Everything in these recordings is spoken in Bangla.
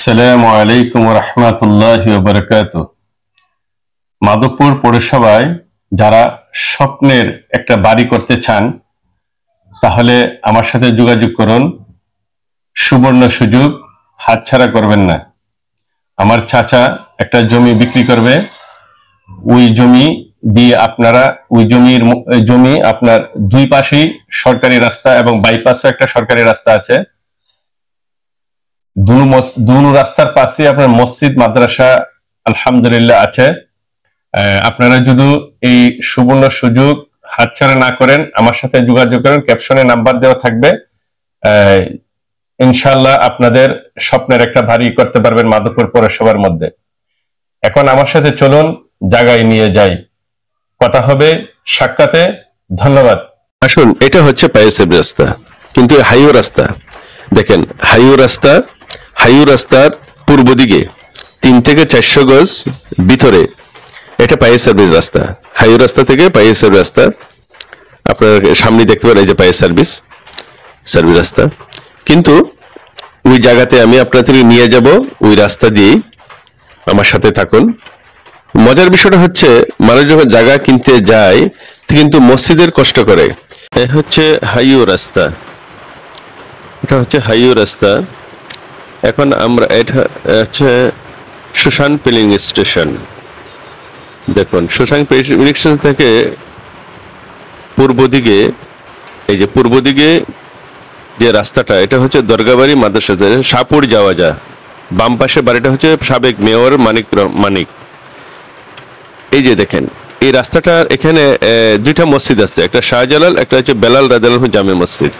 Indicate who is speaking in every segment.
Speaker 1: আসসালামু আলাইকুম রহমতুল্লাহি ওয়া বারাকাতুহু। মাধবপুর পৌরসভায় যারা স্বপ্নের একটা বাড়ি করতে চান তাহলে আমার সাথে যোগাযোগ করুন। সুবর্ণ সুযোগ হাতছাড়া করবেন না। আমার চাচা একটা জমি বিক্রি করবে। ওই জমি দিয়ে আপনারা জমি আপনার দুই পাশেই সরকারি রাস্তা এবং বাইপাসও একটা সরকারি রাস্তা আছে। দুনো রাস্তার পাশে আপনার মসজিদ মাদ্রাসা আলহামদুলিল্লাহ আছে। আপনারা যদি এই সুবর্ণ সুযোগ হাতছাড়া না করেন আমার সাথে যোগাযোগ করেন। ক্যাপশনে নাম্বার দেওয়া থাকবে। ইনশাআল্লাহ আপনাদের স্বপ্নের একটা বাড়ি করতে পারবেন মাধবপুর পৌরসভার মধ্যে। এখন আমার সাথে চলুন, জায়গায় নিয়ে যাই, কথা হবে সাক্ষাতে। ধন্যবাদ।
Speaker 2: আসুন, এটা হচ্ছে পাইসেব রাস্তা, কিন্তু হাইওয়ে রাস্তা। দেখেন, হাইওয়ে রাস্তার পূর্ব দিকে 3 থেকে 400 গজ ভিতরে এটা পাইস সার্ভিস রাস্তা। হাইওয়ে রাস্তা থেকে পাইস সার্ভিস রাস্তা আপনার সামনে দেখতে পারেন, এই যে পাইস সার্ভিস রাস্তা। কিন্তু ওই জায়গাতে আমি আপনাদের নিয়ে যাব, ওই রাস্তা দিয়েই আমার সাথে থাকুন। মজার বিষয়টা হচ্ছে, মানুষ যখন জায়গা কিনতে যায় কিন্তু মসজিদের কষ্ট করে। এটা হচ্ছে হাইওয়ে রাস্তা, এখন আমরা এটা হচ্ছে সুশান পিলিং স্টেশন। দেখুন, সুশান পিলিং স্টেশন থেকে পূর্ব দিকে, এই যে পূর্ব দিকে যে রাস্তাটা, এটা হচ্ছে দরগাবাড়ি মাদ্রাসা, শাহপুর যাওয়া যায়। বাম পাশে বাড়িটা হচ্ছে সাবেক মেয়র মানিক। এই যে দেখেন, এই রাস্তাটার এখানে 2টা মসজিদ আছে, একটা শাহজালাল, একটা হচ্ছে বেলাল রাদিয়াল্লাহু জামে মসজিদ।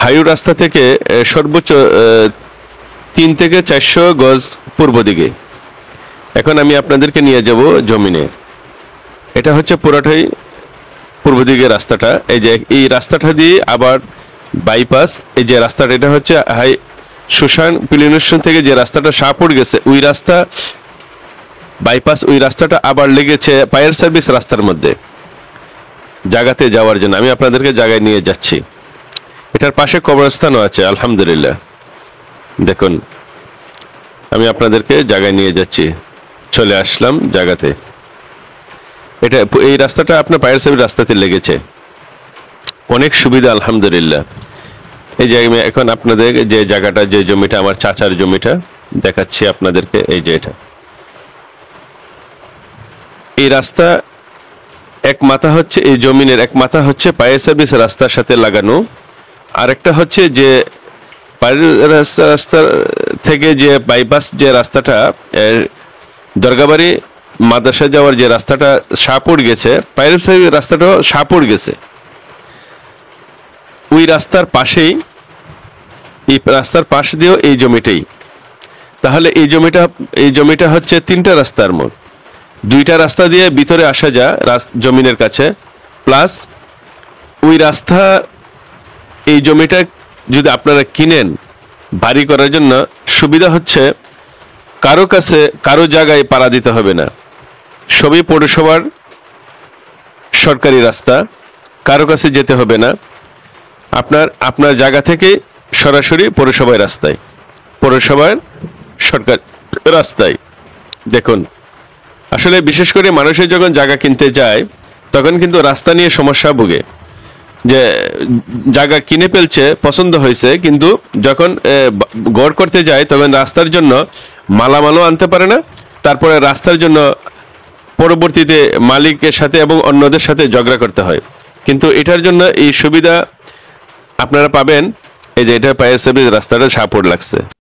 Speaker 2: হাইওয়ে রাস্তা থেকে সর্বোচ্চ 3 থেকে 400 গজ পূর্ব দিকে। এখন আমি আপনাদেরকে নিয়ে যাব জমিনে। এটা হচ্ছে পুরোটাই পূর্ব দিকে রাস্তাটা। এই যে এই রাস্তাটা দিয়ে আবার বাইপাস, এই যে রাস্তাটা, এটা হচ্ছে সুশান পিলিনেশন থেকে যে রাস্তাটা শাহপুর গেছে, ওই রাস্তা বাইপাস, ওই রাস্তাটা আবার লেগেছে ফায়ার সার্ভিস রাস্তার মধ্যে জায়গাতে যাওয়ার জন্য। আমি আপনাদেরকে জায়গায় নিয়ে যাচ্ছি। এটার পাশে কবরস্থানও আছে আলহামদুলিল্লাহ। দেখুন, আমি আপনাদেরকে জায়গায় নিয়ে যাচ্ছি। চলে আসলাম জায়গাতে। এই রাস্তাটা আপনার ফায়ার সার্ভিস রাস্তাতে লেগেছে, অনেক সুবিধা আলহামদুলিল্লাহ। এই যে আমি এখন আপনাদের যে জায়গাটা, যে জমিটা আমার চাচার জমিটা দেখাচ্ছি আপনাদেরকে। এই যে এটা, এই রাস্তা এক মাথা হচ্ছে, এই জমিনের এক মাথা হচ্ছে ফায়ার সার্ভিস রাস্তার সাথে লাগানো, আর একটা হচ্ছে যে রাস্তা থেকে যে বাইপাস যে রাস্তাটা দরগাবাড়ি মাদ্রাসা যাওয়ার যে রাস্তাটা শাহপুর গেছে, ফায়ার সার্ভিস রাস্তাটাও শাহপুর গেছে। ওই রাস্তার পাশেই, এই রাস্তার পাশ দিয়েও এই জমিটাই। তাহলে এই জমিটা হচ্ছে 3টা রাস্তার মোড়। 2টা রাস্তা দিয়ে ভিতরে আসা যায় জমিনের কাছে, প্লাস ওই রাস্তা, এই জমিটা যদি আপনারা কিনেন বাড়ি করার জন্য, সুবিধা হচ্ছে কারো কাছে কারো জায়গায় পাড়া দিতে হবে না। সবই পৌরসভার সরকারি রাস্তা, কারো কাছে যেতে হবে না। আপনার জায়গা থেকে সরাসরি পৌরসভার সরকার রাস্তায়। দেখুন, আসলে বিশেষ করে মানুষের যখন জায়গা কিনতে যায় তখন কিন্তু রাস্তা নিয়ে সমস্যা ভোগে, যে জায়গা কিনে ফেলছে, পছন্দ হয়েছে, কিন্তু যখন গড় করতে যায় তখন রাস্তার জন্য মালামালও আনতে পারে না। তারপরে রাস্তার জন্য পরবর্তীতে মালিকের সাথে এবং অন্যদের সাথে ঝগড়া করতে হয়। কিন্তু এটার জন্য এই সুবিধা আপনারা পাবেন। এই যে এটা ফায়ার সার্ভিস রাস্তাটা শাহপুর লাগছে।